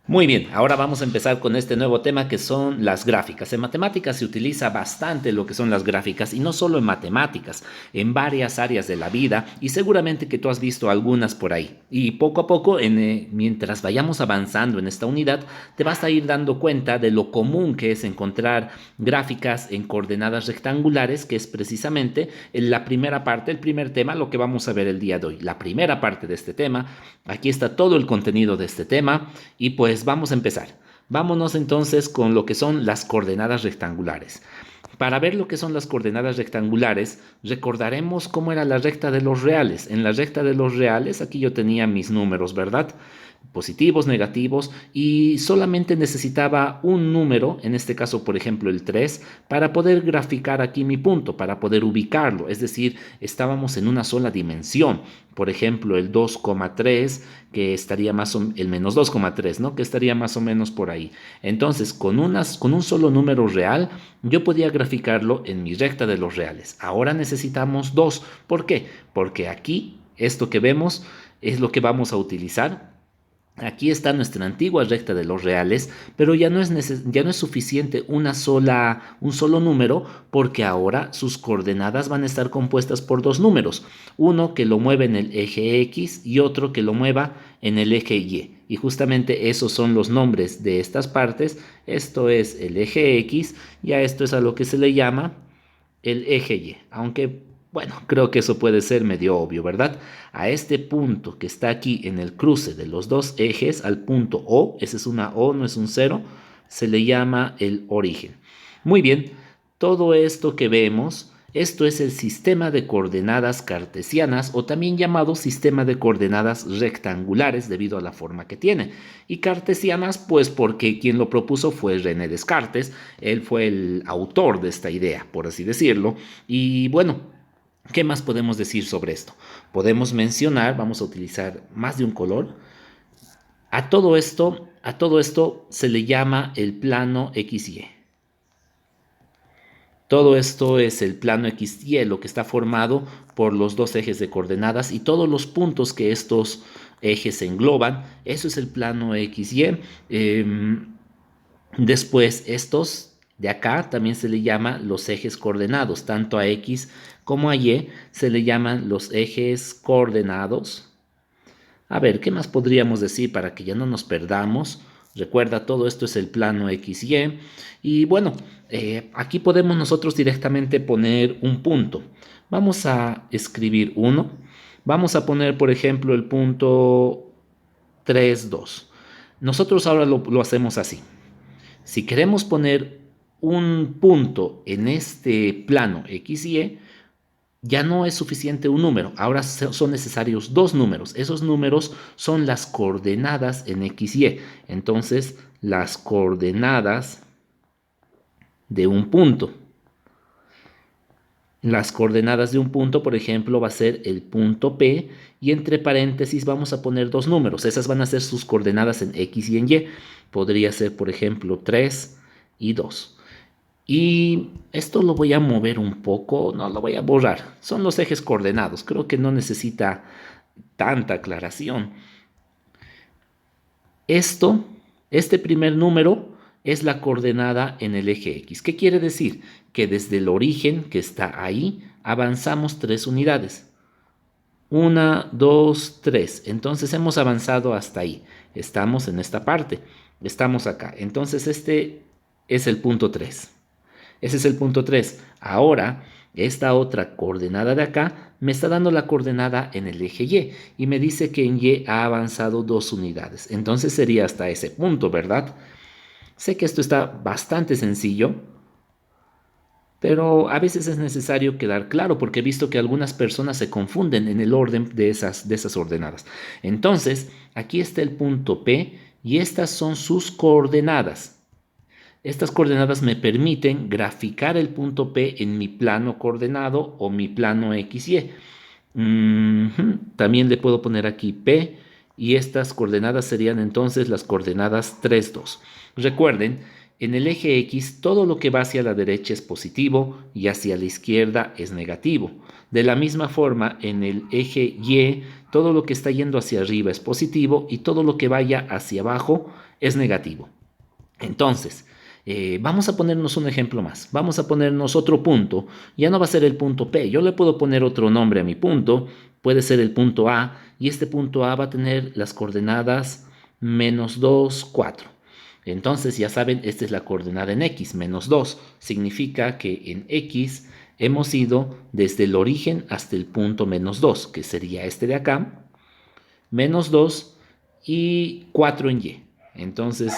Muy bien, ahora vamos a empezar con este nuevo tema que son las gráficas. En matemáticas se utiliza bastante lo que son las gráficas y no solo en matemáticas, en varias áreas de la vida y seguramente que tú has visto algunas por ahí. Y poco a poco, mientras vayamos avanzando en esta unidad, te vas a ir dando cuenta de lo común que es encontrar gráficas en coordenadas rectangulares, que es precisamente en la primera parte, el primer tema, lo que vamos a ver el día de hoy. La primera parte de este tema, aquí está todo el contenido de este tema. Y pues vamos a empezar. Vámonos entonces con lo que son las coordenadas rectangulares. Para ver lo que son las coordenadas rectangulares, recordaremos cómo era la recta de los reales. En la recta de los reales, aquí yo tenía mis números, ¿verdad? Positivos, negativos, y solamente necesitaba un número, en este caso, por ejemplo, el 3, para poder graficar aquí mi punto, para poder ubicarlo. Es decir, estábamos en una sola dimensión. Por ejemplo, el 2,3, que estaría el menos 2,3, ¿no? Que estaría más o menos por ahí. Entonces, con un solo número real, yo podía graficarlo en mi recta de los reales. Ahora necesitamos dos. ¿Por qué? Porque aquí, esto que vemos, es lo que vamos a utilizar. Aquí está nuestra antigua recta de los reales, pero ya no es suficiente un solo número, porque ahora sus coordenadas van a estar compuestas por dos números, uno que lo mueve en el eje X y otro que lo mueva en el eje Y. Y justamente esos son los nombres de estas partes. Esto es el eje X y a esto es a lo que se le llama el eje Y, aunque bueno, creo que eso puede ser medio obvio, ¿verdad? A este punto que está aquí en el cruce de los dos ejes, al punto O, ese es una O, no es un cero, se le llama el origen. Muy bien, todo esto que vemos, esto es el sistema de coordenadas cartesianas o también llamado sistema de coordenadas rectangulares debido a la forma que tiene. Y cartesianas, pues porque quien lo propuso fue René Descartes, él fue el autor de esta idea, por así decirlo. Y bueno, ¿qué más podemos decir sobre esto? Podemos mencionar, vamos a utilizar más de un color. A todo esto se le llama el plano XY. Todo esto es el plano XY, lo que está formado por los dos ejes de coordenadas y todos los puntos que estos ejes engloban. Eso es el plano XY. Después, estos de acá también se le llama los ejes coordenados, tanto a X como a Y se le llaman los ejes coordenados. A ver, ¿qué más podríamos decir para que ya no nos perdamos? Recuerda, todo esto es el plano XY. Y bueno, aquí podemos nosotros directamente poner un punto. Vamos a escribir uno. Vamos a poner, por ejemplo, el punto 3, 2. Nosotros ahora lo hacemos así. Si queremos poner un punto en este plano XY, ya no es suficiente un número, ahora son necesarios dos números. Esos números son las coordenadas en XY. Entonces, las coordenadas de un punto. Las coordenadas de un punto, por ejemplo, va a ser el punto P y entre paréntesis vamos a poner dos números. Esas van a ser sus coordenadas en X y en Y. Podría ser, por ejemplo, 3 y 2. Y esto lo voy a mover un poco, no lo voy a borrar. Son los ejes coordenados, creo que no necesita tanta aclaración. Esto, este primer número es la coordenada en el eje X. ¿Qué quiere decir? Que desde el origen que está ahí avanzamos 3 unidades. 1, 2, 3. Entonces hemos avanzado hasta ahí. Estamos en esta parte. Estamos acá. Entonces este es el punto 3. Ese es el punto 3. Ahora, esta otra coordenada de acá me está dando la coordenada en el eje Y y me dice que en Y ha avanzado 2 unidades. Entonces sería hasta ese punto, ¿verdad? Sé que esto está bastante sencillo, pero a veces es necesario quedar claro porque he visto que algunas personas se confunden en el orden de esas ordenadas. Entonces, aquí está el punto P y estas son sus coordenadas. Estas coordenadas me permiten graficar el punto P en mi plano coordenado o mi plano XY. También le puedo poner aquí P y estas coordenadas serían entonces las coordenadas 3, 2. Recuerden, en el eje X todo lo que va hacia la derecha es positivo y hacia la izquierda es negativo. De la misma forma, en el eje Y Todo lo que está yendo hacia arriba es positivo y todo lo que vaya hacia abajo es negativo. Entonces, vamos a ponernos un ejemplo más. Vamos a ponernos otro punto. Ya no va a ser el punto P. Yo le puedo poner otro nombre a mi punto. Puede ser el punto A. Y este punto A va a tener las coordenadas -2, 4. Entonces, ya saben, esta es la coordenada en X, -2. Significa que en X hemos ido desde el origen hasta el punto -2, que sería este de acá, -2 y 4 en Y. Entonces,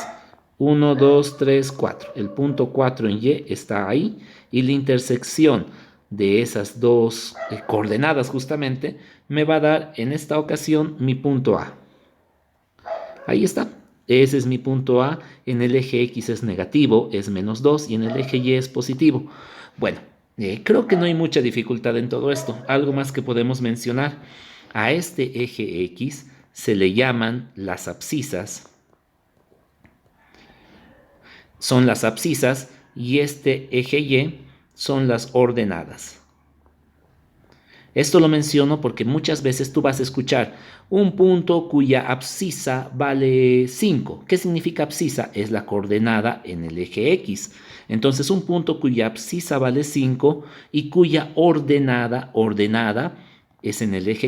1, 2, 3, 4. El punto 4 en Y está ahí y la intersección de esas dos coordenadas justamente me va a dar en esta ocasión mi punto A. Ahí está. Ese es mi punto A. En el eje X es negativo, es -2 y en el eje Y es positivo. Bueno, creo que no hay mucha dificultad en todo esto. Algo más que podemos mencionar. A este eje X se le llaman las abscisas. Son las abscisas y este eje Y son las ordenadas. Esto lo menciono porque muchas veces tú vas a escuchar un punto cuya abscisa vale 5. ¿Qué significa abscisa? Es la coordenada en el eje X. Entonces un punto cuya abscisa vale 5 y cuya ordenada es en el eje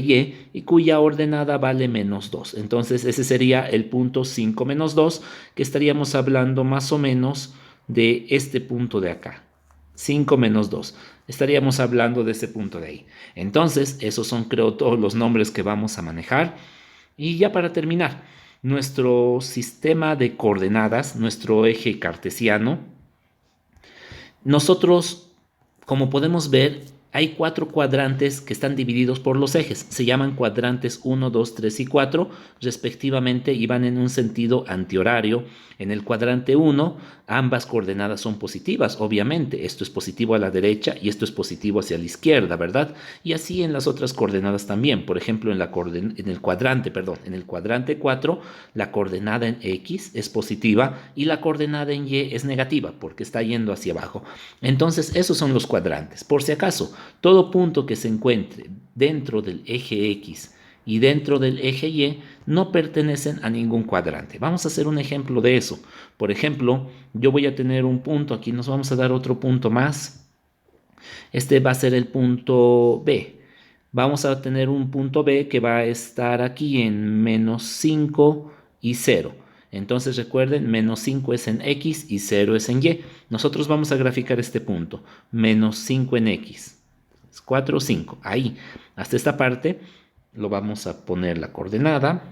Y cuya ordenada vale -2. Entonces ese sería el punto 5 menos 2, que estaríamos hablando más o menos de este punto de acá. 5 menos 2. Estaríamos hablando de ese punto de ahí. Entonces, esos son, creo, todos los nombres que vamos a manejar. Y ya para terminar, nuestro sistema de coordenadas, nuestro eje cartesiano, nosotros, como podemos ver, hay 4 cuadrantes que están divididos por los ejes. Se llaman cuadrantes 1, 2, 3 y 4, respectivamente, y van en un sentido antihorario. En el cuadrante 1, ambas coordenadas son positivas, obviamente. Esto es positivo a la derecha y esto es positivo hacia la izquierda, ¿verdad? Y así en las otras coordenadas también. Por ejemplo, en el cuadrante 4, la coordenada en X es positiva y la coordenada en Y es negativa porque está yendo hacia abajo. Entonces, esos son los cuadrantes. Por si acaso, todo punto que se encuentre dentro del eje X y dentro del eje Y no pertenecen a ningún cuadrante. Vamos a hacer un ejemplo de eso. Por ejemplo, yo voy a tener un punto, aquí nos vamos a dar otro punto más. Este va a ser el punto B. Vamos a tener un punto B que va a estar aquí en -5 y 0. Entonces recuerden, -5 es en X y 0 es en Y. Nosotros vamos a graficar este punto, -5 en X. 4, 5, ahí. Hasta esta parte lo vamos a poner la coordenada,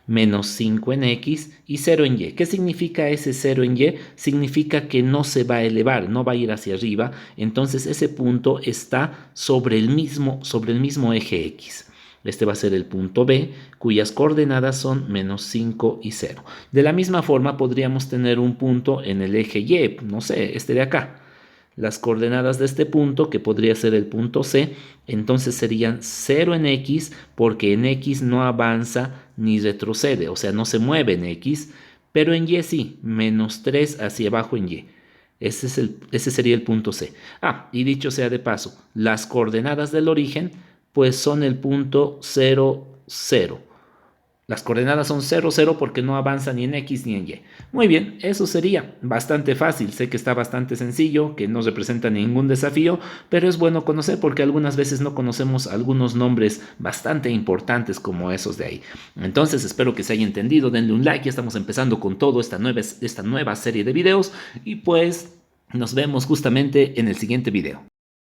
-5 en X y 0 en Y. ¿Qué significa ese 0 en Y? Significa que no se va a elevar, no va a ir hacia arriba. Entonces ese punto está sobre el mismo eje X. Este va a ser el punto B, cuyas coordenadas son -5 y 0. De la misma forma podríamos tener un punto en el eje Y, no sé, este de acá. Las coordenadas de este punto, que podría ser el punto C, entonces serían 0 en X, porque en X no avanza ni retrocede, o sea, no se mueve en X, pero en Y sí, -3 hacia abajo en Y. Ese sería el punto C. Y dicho sea de paso, las coordenadas del origen, pues son el punto 0, 0. Las coordenadas son 0, 0 porque no avanza ni en X ni en Y. Muy bien, eso sería bastante fácil. Sé que está bastante sencillo, que no representa ningún desafío, pero es bueno conocer porque algunas veces no conocemos algunos nombres bastante importantes como esos de ahí. Entonces espero que se haya entendido. Denle un like, ya estamos empezando con todo esta nueva serie de videos y pues nos vemos justamente en el siguiente video.